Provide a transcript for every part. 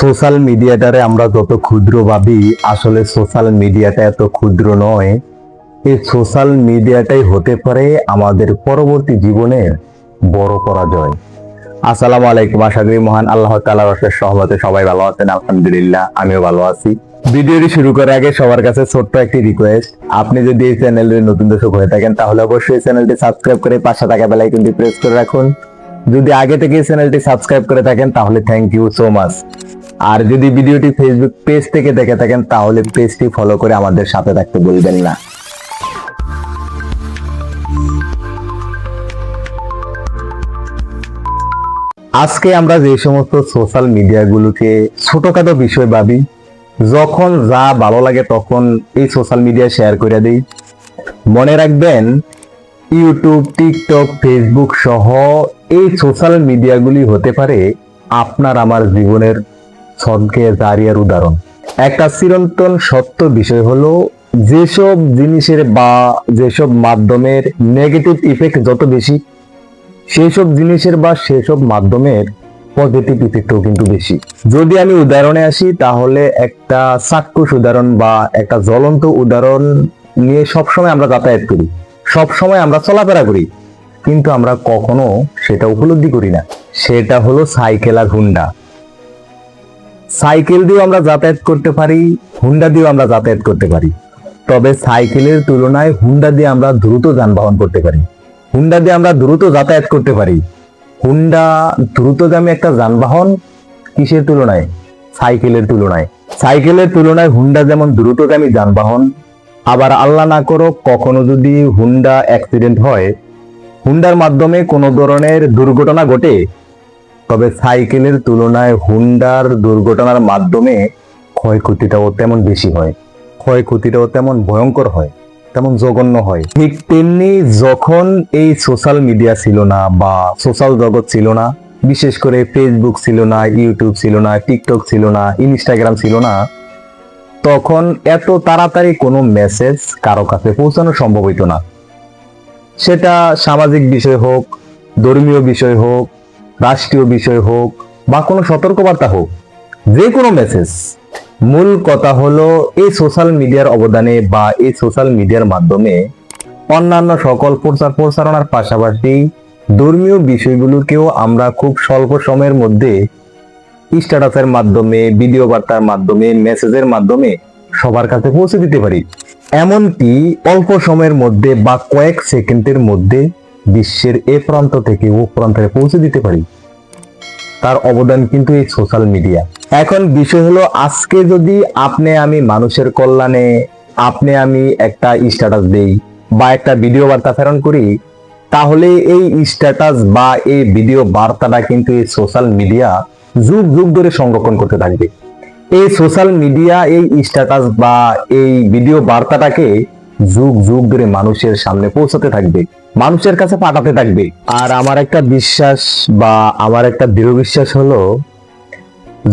Social মিডিয়াটারে আমরা যত ক্ষুদ্র ভাবি, আসলে সোশ্যাল মিডিয়াটা এত ক্ষুদ্র নয়। এই সোশ্যাল মিডিয়াটাই হতে পারে আমাদের পরবর্তী জীবনের বড় পরাজয়। আসসালামু আলাইকুম, আশা করি মহান আল্লাহ তাআলার অশেষ রহমতে সবাই ভালো আছেন। আলহামদুলিল্লাহ, আমিও ভালো আছি। ভিডিওটি শুরু করার আগে সবার কাছে ছোট্ট একটি রিকোয়েস্ট, আপনি যদি এই চ্যানেলের নতুন দর্শক হয়ে থাকেন তাহলে অবশ্যই চ্যানেলটি সাবস্ক্রাইব করে পাশে থাকা বেল আইকনটি প্রেস করে রাখুন। যদি আগে থেকে চ্যানেলটি সাবস্ক্রাইব করে থাকেন তাহলে থ্যাংক ইউ সো মাচ। আর যদি ভিডিওটি ফেসবুক পেজ থেকে দেখে থাকেন তাহলে পেজটি ফলো করে আমাদের সাথে থাকতে বলবেন না। আজকে আমরা যে সমস্ত সোশ্যাল মিডিয়াগুলোকে ছোটখাটো বিষয় ভাবি, যখন যা ভালো লাগে তখন এই সোশ্যাল মিডিয়া শেয়ার করে দিই। মনে রাখবেন, ইউটিউব, টিকটক, ফেসবুক সহ এই সোশ্যাল মিডিয়াগুলি হতে পারে আপনার আমার জীবনের সদকে জারিয়ার উদাহরণ। একটা চিরন্তন সত্য বিষয় হলো, যেসব জিনিসের বা যেসব মাধ্যমের নেগেটিভ ইফেক্ট যত বেশি, সেসব জিনিসের বা সেসব মাধ্যমের পজিটিভ ইফেক্টও কিন্তু বেশি। যদি আমি উদাহরণে আসি তাহলে একটা চাক্ষুষ উদাহরণ বা একটা জ্বলন্ত উদাহরণ নিয়ে সবসময় আমরা যাতায়াত করি, সবসময় আমরা চলাফেরা করি, কিন্তু আমরা কখনো সেটা উপলব্ধি করি না। সেটা হলো সাইকেল আর হুন্ডা। সাইকেল দিয়েও আমরা যাতায়াত করতে পারি, হুন্ডা দিয়েও আমরা যাতায়াত করতে পারি। তবে সাইকেলের তুলনায় হুন্ডা দিয়ে আমরা দ্রুত যানবাহন করতে পারি, হুন্ডা দিয়ে আমরা দ্রুত যাতায়াত করতে পারি। হুন্ডা দ্রুতগামী একটা যানবাহন, কিসের তুলনায়? সাইকেলের তুলনায়। সাইকেলের তুলনায় হুন্ডা যেমন দ্রুতগামী যানবাহন, আবার আল্লাহ না করো কখনো যদি হুন্ডা অ্যাক্সিডেন্ট হয়, হুন্ডার মাধ্যমে কোনো ধরনের দুর্ঘটনা ঘটে, তবে সাইকেলের তুলনায় হুন্ডার দুর্ঘটনার মাধ্যমে ক্ষয়ক্ষতিটাও তেমন বেশি হয়, ক্ষয়ক্ষতিটাও তেমন ভয়ঙ্কর হয়, তেমন জঘন্য হয়। ঠিক তেমনি যখন এই সোশ্যাল মিডিয়া ছিল না বা সোশ্যাল জগৎ ছিল না, বিশেষ করে ফেসবুক ছিল না, ইউটিউব ছিল না, টিকটক ছিল না, ইনস্টাগ্রাম ছিল না, তখন এত তাড়াতাড়ি কোনো মেসেজ কারো কাছে পৌঁছানো সম্ভব হইতো না। সেটা সামাজিক বিষয় হোক, ধর্মীয় বিষয় হোক, রাষ্ট্রীয় বিষয় হোক বা কোনো সতর্কবার্তা হোক, যে কোনো মেসেজ। মূল কথা হলো, এই সোশ্যাল মিডিয়ার অবদানে বা এই সোশ্যাল মিডিয়ার মাধ্যমে অন্যান্য সকল প্রচারণার পাশাপাশি ধর্মীয় বিষয়গুলোকেও আমরা খুব স্বল্প সময়ের মধ্যে স্ট্যাটাসের মাধ্যমে, ভিডিও বার্তার মাধ্যমে, মেসেজের মাধ্যমে সবার কাছে পৌঁছে দিতে পারি। এমনকি অল্প সময়ের মধ্যে বা কয়েক সেকেন্ডের মধ্যে বিশ্বের এ প্রান্ত থেকে ও প্রান্তে পৌঁছে দিতে পারি। তার অবদান কিন্তু এই সোশ্যাল মিডিয়া। এখন বিষয় হলো, আজকে যদি আপনি আমি মানুষের কল্যাণে আপনি আমি একটা স্ট্যাটাস দেই বা একটা ভিডিও বার্তা প্রেরণ করি, তাহলে এই স্ট্যাটাস বা এই ভিডিও বার্তাটা কিন্তু এই সোশ্যাল মিডিয়া যুগ যুগ ধরে সংরক্ষণ করতে থাকবে। এই সোশ্যাল মিডিয়া এই স্ট্যাটাস বা এই ভিডিও বার্তাটাকে যুগ যুগ ধরে মানুষের সামনে পৌঁছাতে থাকবে, মানুষের কাছে পাঠাতে থাকবে। আর আমার একটা বিশ্বাস বা আমার একটা দৃঢ় বিশ্বাস হলো,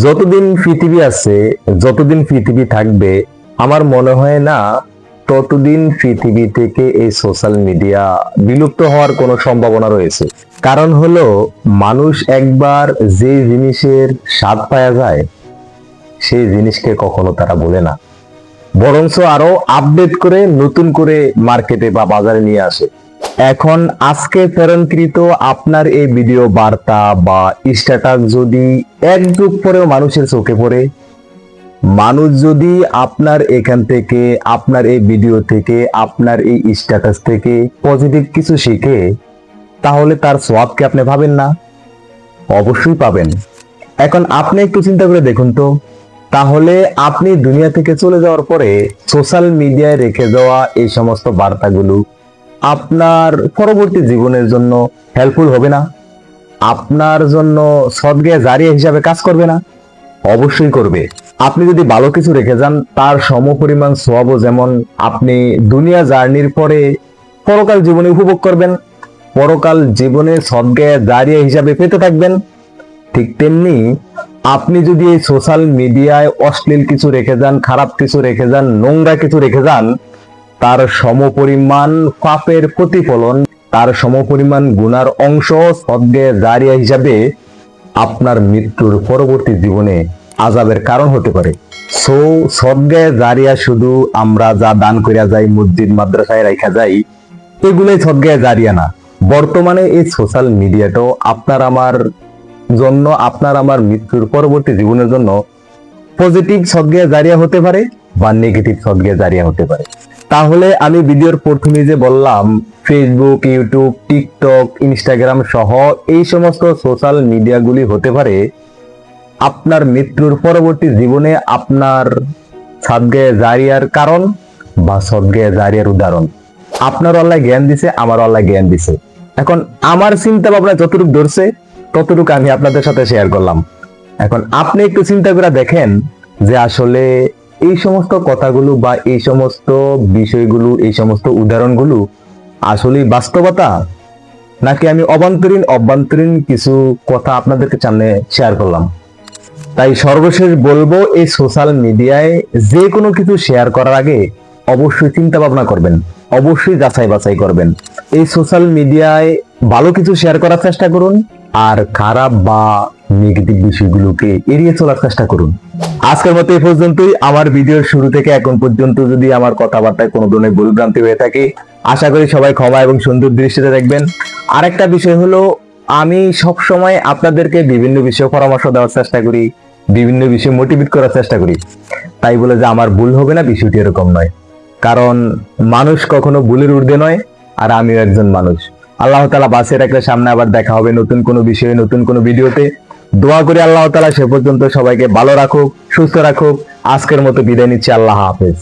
যতদিন পৃথিবী আছে, যতদিন পৃথিবী থাকবে, আমার মনে হয় না ততদিন পৃথিবী থেকে এই সোশ্যাল মিডিয়া বিলুপ্ত হওয়ার কোনো সম্ভাবনা রয়েছে। কারণ হলো, মানুষ একবার যে জিনিসের স্বাদ পাওয়া যায় সেই জিনিসকে কখনো তারা বলে না, বরঞ্চ আরো আপডেট করে নতুন করে মার্কেটে বা বাজারে নিয়ে আসে। এখন আজকে প্রেরণকৃত আপনার এই ভিডিও বার্তা বা স্ট্যাটাস যদি এক যুগ পরেও মানুষের চোখে পড়ে, মানুষ যদি আপনার এখান থেকে, আপনার এই ভিডিও থেকে, আপনার এই স্ট্যাটাস থেকে পজিটিভ কিছু শিখে, তাহলে তার সওয়াবকে আপনি পাবেন না? অবশ্যই পাবেন। এখন আপনি একটু চিন্তা করে দেখুন তো, তাহলে আপনি দুনিয়া থেকে চলে যাওয়ার পরে সোশ্যাল মিডিয়ায় রেখে যাওয়া এই সমস্ত বার্তাগুলো আপনার পরবর্তী জীবনের জন্য হেল্পফুল হবে না? আপনার জন্য সদকা জারিয়া হিসাবে কাজ করবে না? অবশ্যই করবে। আপনি যদি ভালো কিছু রেখে যান, তার সমপরিমাণ সওয়াবও যেমন আপনি দুনিয়া জার্নির পরে পরকাল জীবনে উপভোগ করবেন, পরকাল জীবনে সদকা জারিয়া হিসাবে পেতে থাকবেন, ঠিক তেমনি আপনি যদি এই সোশ্যাল মিডিয়ায় অশ্লীল কিছু রেখে যান, খারাপ কিছু রেখে যান, নোংরা কিছু রেখে যান, তার সমপরিমাণ পাপের প্রতিফলন, তার সমপরিমাণ গুনার অংশ সদকা জারিয়া হিসাবে আপনার মৃত্যুর পরবর্তী জীবনে আযাবের কারণ হতে পারে। সো সদগায়ে জারিয়া শুধু আমরা যা দান করিয়া যাই, মসজিদ মাদ্রাসায় রাখা যাই, এগুলোই সদগায়ে জারিয়া না। বর্তমানে এই সোশ্যাল মিডিয়াটাও আপনার আমার জন্য, আপনার আমার মৃত্যুর পরবর্তী জীবনের জন্য পজিটিভ সদগায়ে জারিয়া হতে পারে বা নেগেটিভ সদগায়ে জারিয়া হতে পারে। তাহলে আমি ভিডিওর প্রথমে যে বললাম, ফেসবুক, ইউটিউব, টিকটক, ইনস্টাগ্রাম সহ এই সমস্ত সোশ্যাল মিডিয়াগুলি হতে পারে আপনার মৃত্যুর পরবর্তী জীবনে আপনার সদগায়ে জারিয়ার কারণ বা সদগায়ে জারিয়ার উদাহরণ। আপনার আল্লাহ জ্ঞান দিছে, আমার আল্লাহ জ্ঞান দিছে। এখন আমার চিন্তা ভাবনা যতটুকু ধরছে ততটুকু আমি আপনাদের সাথে শেয়ার করলাম। এখন আপনি একটু চিন্তা করে দেখেন যে আসলে এই সমস্ত কথাগুলো বা এই সমস্ত বিষয়গুলো, এই সমস্ত উদাহরণগুলো আসলে বাস্তবতা, নাকি আমি অভ্যন্তরীণ কিছু কথা আপনাদেরকে সামনে শেয়ার করলাম। তাই সর্বশেষ বলবো, এই সোশ্যাল মিডিয়ায় যে কোনো কিছু শেয়ার করার আগে অবশ্যই চিন্তা ভাবনা করবেন, অবশ্যই যাচাই বাছাই করবেন। এই সোশ্যাল মিডিয়ায় ভালো কিছু শেয়ার করার চেষ্টা করুন, আর খারাপ বা নেগেটিভ বিষয়গুলোকে এড়িয়ে চলার চেষ্টা করুন। আজকের মতো এই পর্যন্তই। আমার ভিডিওর শুরু থেকে এখন পর্যন্ত যদি আমার কথাবার্তায় কোনো ধরনের ভুলভ্রান্তি হয়ে থাকে, আশা করি সবাই ক্ষমা এবং সুন্দর দৃষ্টিতে দেখবেন। আরেকটা বিষয় হলো, আমি সব সময় আপনাদেরকে বিভিন্ন বিষয়ে পরামর্শ দেওয়ার চেষ্টা করি, বিভিন্ন বিষয়ে মোটিভেট করার চেষ্টা করি। তাই বলে যে আমার ভুল হবে না, বিষয়টি এরকম নয়। কারণ মানুষ কখনো ভুলের ঊর্ধ্বে নয়, আর আমিও একজন মানুষ। আল্লাহ তাআলা বাঁচিয়ে রাখলে সামনে আবার দেখা হবে নতুন কোনো বিষয়ে, নতুন কোনো ভিডিওতে। দোয়া করি আল্লাহ তাআলা সে পর্যন্ত সবাইকে ভালো রাখুক, সুস্থ রাখুক। আজকের মতো বিদায় নিচ্ছি। আল্লাহ হাফেজ।